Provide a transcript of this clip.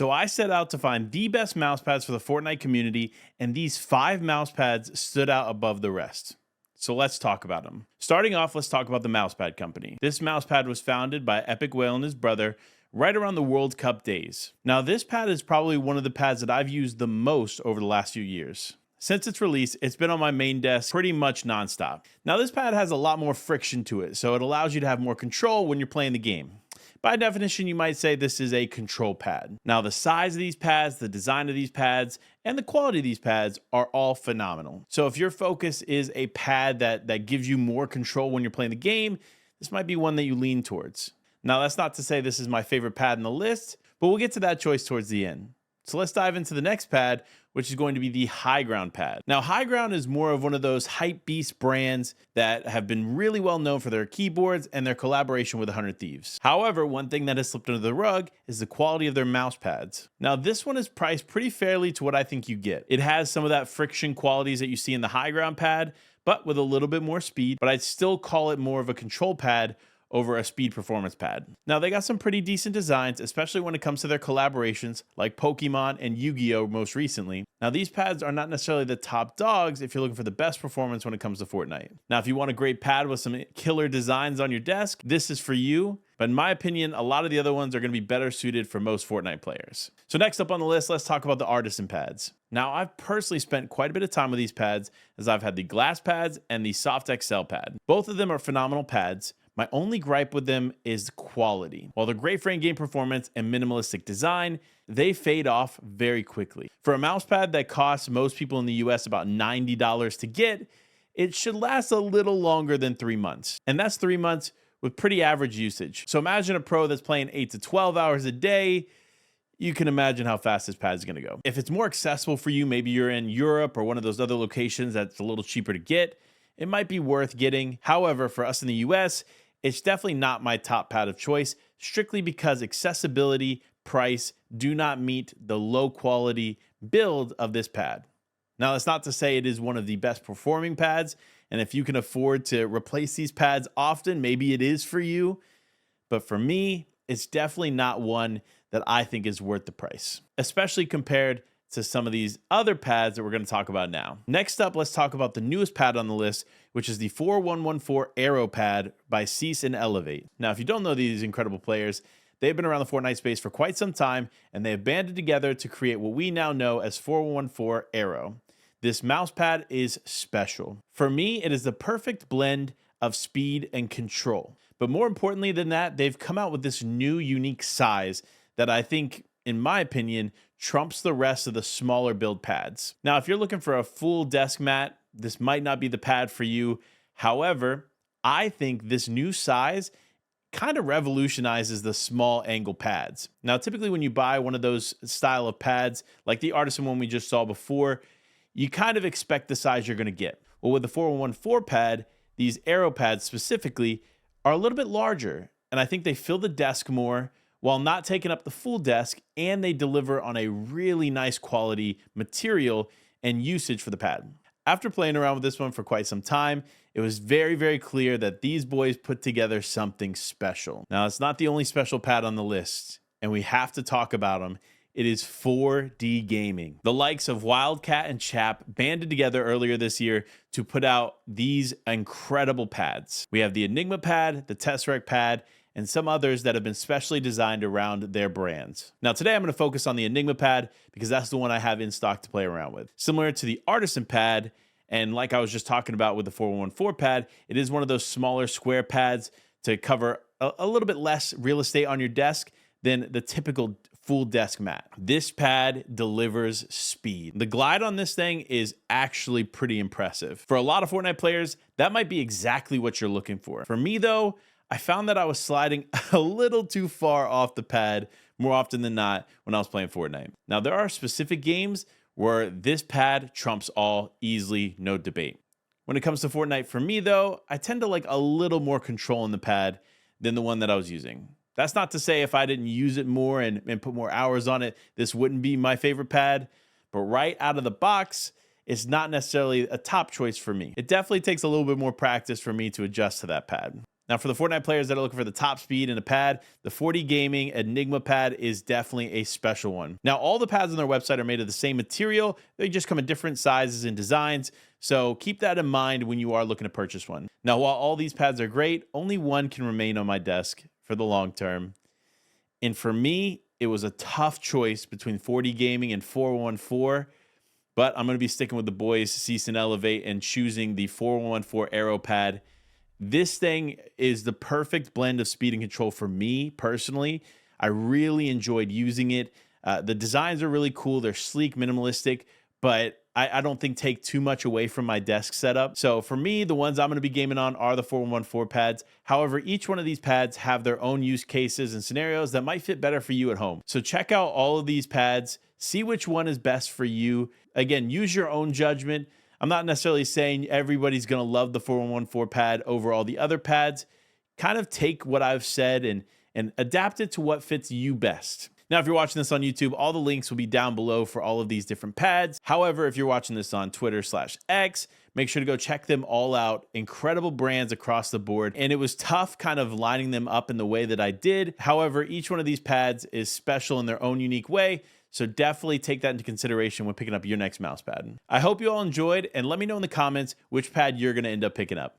So I set out to find the best mouse pads for the Fortnite community, and these 5 mouse pads stood out above the rest. So let's talk about them. Starting off, let's talk about the Mousepad Company. This mouse pad was founded by Epic Whale and his brother right around the World Cup days. Now, this pad is probably one of the pads that I've used the most over the last few years. Since its release, it's been on my main desk pretty much nonstop. Now, this pad has a lot more friction to it, so it allows you to have more control when you're playing the game. By definition, you might say this is a control pad. Now, the size of these pads, the design of these pads, and the quality of these pads are all phenomenal. So if your focus is a pad that gives you more control when you're playing the game, this might be one that you lean towards. Now, that's not to say this is my favorite pad in the list, but we'll get to that choice towards the end. So let's dive into the next pad, which is going to be the Higround pad. Now, Higround is more of one of those hype beast brands that have been really well known for their keyboards and their collaboration with 100 Thieves. However, one thing that has slipped under the rug is the quality of their mouse pads. Now, this one is priced pretty fairly to what I think you get. It has some of that friction qualities that you see in the Higround pad, but with a little bit more speed, but I'd still call it more of a control pad over a speed performance pad. Now, they got some pretty decent designs, especially when it comes to their collaborations like Pokemon and Yu-Gi-Oh! Most recently. Now, these pads are not necessarily the top dogs if you're looking for the best performance when it comes to Fortnite. Now, if you want a great pad with some killer designs on your desk, this is for you. But in my opinion, a lot of the other ones are going to be better suited for most Fortnite players. So next up on the list, let's talk about the Artisan pads. Now, I've personally spent quite a bit of time with these pads as I've had the glass pads and the soft XL pad. Both of them are phenomenal pads. My only gripe with them is quality. While they're great for in-game performance and minimalistic design, they fade off very quickly. For a mouse pad that costs most people in the US about $90 to get, it should last a little longer than 3 months. And that's 3 months with pretty average usage. So imagine a pro that's playing 8 to 12 hours a day. You can imagine how fast this pad is going to go. If it's more accessible for you, maybe you're in Europe or one of those other locations that's a little cheaper to get, it might be worth getting. However, for us in the US, it's definitely not my top pad of choice, strictly because accessibility, price do not meet the low quality build of this pad. Now, that's not to say it is one of the best performing pads, and if you can afford to replace these pads often, maybe it is for you. But for me, it's definitely not one that I think is worth the price, especially compared to some of these other pads that we're going to talk about now. Next up, let's talk about the newest pad on the list, which is the 4114 Aero pad by Cease and Elevate. Now, if you don't know these incredible players, they've been around the Fortnite space for quite some time, and they have banded together to create what we now know as 4114 Aero. This mouse pad is special. For me, it is the perfect blend of speed and control. But more importantly than that, they've come out with this new unique size that I think, in my opinion, trumps the rest of the smaller build pads. Now, if you're looking for a full desk mat, this might not be the pad for you. However, I think this new size kind of revolutionizes the small angle pads. Now, typically when you buy one of those style of pads, like the Artisan one we just saw before, you kind of expect the size you're going to get. Well, with the 4114 pad, these Aero pads specifically are a little bit larger, and I think they fill the desk more while not taking up the full desk, and they deliver on a really nice quality material and usage for the pad. After playing around with this one for quite some time, it was very, very clear that these boys put together something special. Now, it's not the only special pad on the list, and we have to talk about them. It is 4D gaming. The likes of Wildcat and Chap banded together earlier this year to put out these incredible pads. We have the Enigma pad, the Tesseract pad, and some others that have been specially designed around their brands. Now, today I'm going to focus on the Enigma pad because that's the one I have in stock to play around with. Similar to the Artisan pad, and like I was just talking about with the 4114 pad, it is one of those smaller square pads to cover a little bit less real estate on your desk than the typical full desk mat. This pad delivers speed. The glide on this thing is actually pretty impressive. For a lot of Fortnite players, that might be exactly what you're looking for. For me though, I found that I was sliding a little too far off the pad more often than not when I was playing Fortnite. Now, there are specific games where this pad trumps all easily, no debate. When it comes to Fortnite, for me though, I tend to like a little more control in the pad than the one that I was using. That's not to say if I didn't use it more and put more hours on it, this wouldn't be my favorite pad. But right out of the box, it's not necessarily a top choice for me. It definitely takes a little bit more practice for me to adjust to that pad. Now, for the Fortnite players that are looking for the top speed in a pad, the 40 Gaming Enigma pad is definitely a special one. Now, all the pads on their website are made of the same material. They just come in different sizes and designs. So keep that in mind when you are looking to purchase one. Now, while all these pads are great, only one can remain on my desk for the long term. And for me, it was a tough choice between 40 Gaming and 414, but I'm going to be sticking with the boys, Cease and Elevate, and choosing the 414 Aero pad. This thing is the perfect blend of speed and control for me personally. I really enjoyed using it. The designs are really cool. They're sleek, minimalistic, but I don't think take too much away from my desk setup. So for me, the ones I'm going to be gaming on are the 414 pads. However, each one of these pads have their own use cases and scenarios that might fit better for you at home. So check out all of these pads, see which one is best for you. Again, use your own judgment. I'm not necessarily saying everybody's going to love the 414 pad over all the other pads. Kind of take what I've said and adapt it to what fits you best. Now, if you're watching this on YouTube, all the links will be down below for all of these different pads. However, if you're watching this on Twitter/X, make sure to go check them all out. Incredible brands across the board. And it was tough kind of lining them up in the way that I did. However, each one of these pads is special in their own unique way. So definitely take that into consideration when picking up your next mouse pad. I hope you all enjoyed, and let me know in the comments which pad you're going to end up picking up.